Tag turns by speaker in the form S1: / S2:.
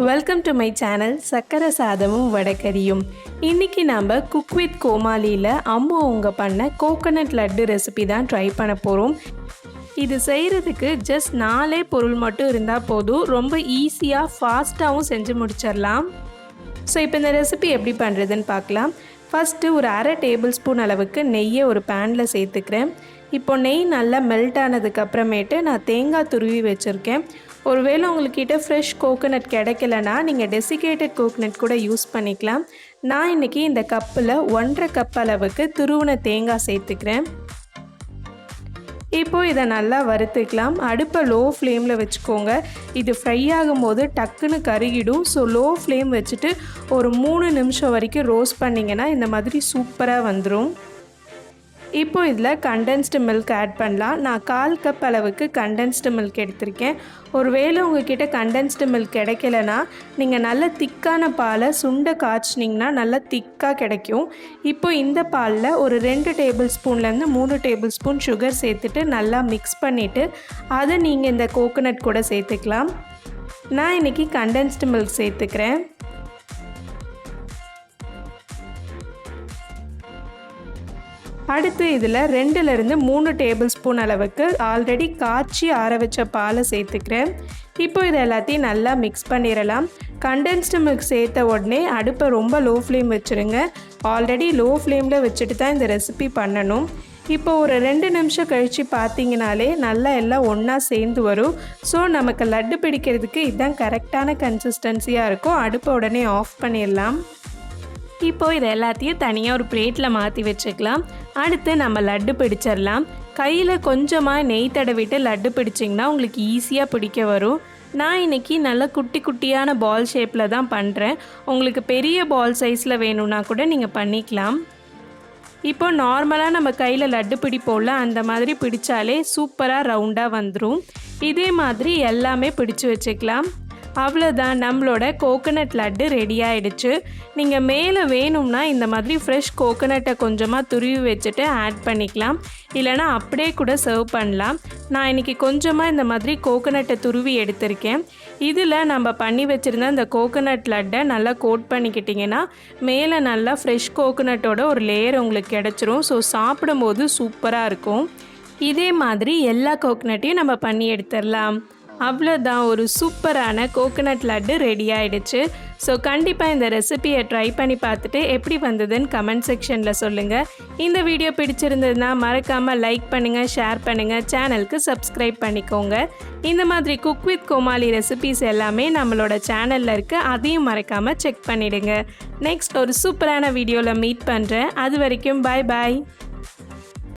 S1: Welcome to my channel சக்கரை சாதமும் வடகரியும். இன்றைக்கி நம்ம குக் வித் கோமாலியில் அம்மு அவங்க பண்ண கோகோனட் லட்டு ரெசிபி தான் ட்ரை பண்ண போகிறோம். இது செய்கிறதுக்கு ஜஸ்ட் 4 பொருள் மட்டும் இருந்தால் போதும். ரொம்ப ஈஸியாக ஃபாஸ்ட்டாகவும் செஞ்சு முடிச்சிடலாம். ஸோ இப்போ இந்த ரெசிபி எப்படி பண்ணுறதுன்னு பார்க்கலாம். ஃபஸ்ட்டு ஒரு 1/2 டேபிள் ஸ்பூன் அளவுக்கு நெய்யை ஒரு பேனில் சேர்த்துக்கிறேன். இப்போ நெய் நல்லா மெல்ட் ஆனதுக்கப்புறமேட்டு நான் தேங்காய் துருவி வச்சுருக்கேன். ஒருவேளை உங்கள்கிட்ட ஃப்ரெஷ் கோகோனட் கிடைக்கலனா நீங்கள் டெசிகேட்டட் கோகோனட் கூட யூஸ் பண்ணிக்கலாம். நான் இன்றைக்கி இந்த கப்பில் 1.5 கப் அளவுக்கு துருவின தேங்காய் சேர்த்துக்கிறேன். இப்போது இதை நல்லா வறுத்துக்கலாம். அடுப்பை லோ ஃப்ளேமில் வச்சுக்கோங்க. இது ஃப்ரை ஆகும்போது டக்குன்னு கருகிடும். ஸோ லோ ஃப்ளேம் வச்சுட்டு ஒரு 3 நிமிஷம் வரைக்கும் ரோஸ்ட் பண்ணிங்கன்னா இந்த மாதிரி சூப்பராக வந்துடும். இப்போ இதில் கண்டென்ஸ்டு மில்க் ஆட் பண்ணலாம். நான் 1/4 கப் அளவுக்கு கண்டென்ஸ்டு மில்க் எடுத்திருக்கேன். ஒருவேளை உங்கள்கிட்ட கண்டென்ஸ்டு மில்க் கிடைக்கலனா நீங்கள் நல்ல திக்கான பாலை சுண்டை காய்ச்சினிங்கன்னா நல்லா திக்காக கிடைக்கும். இப்போ இந்த பாலில் ஒரு 2 டேபிள் ஸ்பூன்லேருந்து 3 டேபிள் ஸ்பூன் சுகர் சேர்த்துட்டு நல்லா மிக்ஸ் பண்ணிவிட்டு அதை நீங்கள் இந்த கோகோனட் கூட சேர்த்துக்கலாம். நான் இன்றைக்கி கண்டென்ஸ்டு மில்க் சேர்த்துக்கிறேன். அடுத்து இதில் 2லேருந்து 3 டேபிள் ஸ்பூன் அளவுக்கு ஆல்ரெடி காய்ச்சி ஆற வச்ச பாலை சேர்த்துக்கிறேன். இப்போ இது எல்லாத்தையும் நல்லா மிக்ஸ் பண்ணிடலாம். கண்டென்ஸ்டு மில்க் சேர்த்த உடனே அடுப்பை ரொம்ப லோ ஃப்ளேம் வச்சுருங்க. ஆல்ரெடி லோ ஃப்ளேமில் வச்சுட்டு தான் இந்த ரெசிபி பண்ணணும். இப்போ ஒரு 2 நிமிஷம் கழித்து பார்த்தீங்கனாலே நல்லா எல்லாம் ஒன்றா சேர்ந்து வரும். ஸோ நமக்கு லட்டு பிடிக்கிறதுக்கு இதுதான் கரெக்டான கன்சிஸ்டன்சியாக இருக்கும். அடுப்பை உடனே ஆஃப் பண்ணிடலாம். இப்போது இது எல்லாத்தையும் தனியாக ஒரு பிளேட்டில் மாற்றி வச்சுக்கலாம். அடுத்து நம்ம லட்டு பிடிச்சிடலாம். கையில் கொஞ்சமாக நெய் தடவிட்டு லட்டு பிடிச்சிங்கன்னா உங்களுக்கு ஈஸியாக பிடிக்க வரும். நான் இன்றைக்கி நல்லா குட்டி குட்டியான பால் ஷேப்பில் தான் பண்ணுறேன். உங்களுக்கு பெரிய பால் சைஸில் வேணும்னா கூட நீங்கள் பண்ணிக்கலாம். இப்போ நார்மலாக நம்ம கையில் லட்டு பிடிப்போம்ல, அந்த மாதிரி பிடிச்சாலே சூப்பராக ரவுண்டாக வந்துடும். இதே மாதிரி எல்லாமே பிடிச்சி வச்சுக்கலாம். அவ்வளோதான், நம்மளோட கோகோனட் லட்டு ரெடி ஆகிடுச்சு. நீங்கள் மேலே வேணும்னா இந்த மாதிரி ஃப்ரெஷ் கோகோனட்டை கொஞ்சமாக துருவி வச்சுட்டு ஆட் பண்ணிக்கலாம். இல்லைனா அப்படியே கூட சர்வ் பண்ணலாம். நான் இன்றைக்கி கொஞ்சமாக இந்த மாதிரி கோகோனட்டை துருவி எடுத்திருக்கேன். இதில் நம்ம பண்ணி வச்சுருந்த இந்த கோகோனட் லட்டை நல்லா கோட் பண்ணிக்கிட்டிங்கன்னா மேலே நல்லா ஃப்ரெஷ் கோகோனட்டோட ஒரு லேயர் உங்களுக்கு கிடச்சிரும். ஸோ சாப்பிடும்போது சூப்பராக இருக்கும். இதே மாதிரி எல்லா கோகோனட்டையும் நம்ம பண்ணி எடுத்துடலாம். அவ்வளோதான், ஒரு சூப்பரான கோகோனட் லட்டு ரெடி ஆகிடுச்சு. ஸோ கண்டிப்பாக இந்த ரெசிபியை ட்ரை பண்ணி பார்த்துட்டு எப்படி வந்ததுன்னு கமெண்ட் செக்ஷனில் சொல்லுங்கள். இந்த வீடியோ பிடிச்சிருந்ததுன்னா மறக்காமல் லைக் பண்ணுங்கள், ஷேர் பண்ணுங்கள், சேனலுக்கு சப்ஸ்கிரைப் பண்ணிக்கோங்க. இந்த மாதிரி குக் வித் கோமாலி ரெசிபிஸ் எல்லாமே நம்மளோட சேனலில் இருக்குது. அதையும் மறக்காமல் செக் பண்ணிவிடுங்க. நெக்ஸ்ட் ஒரு சூப்பரான வீடியோவில் மீட் பண்ணுறேன். அது வரைக்கும் பாய் பாய்.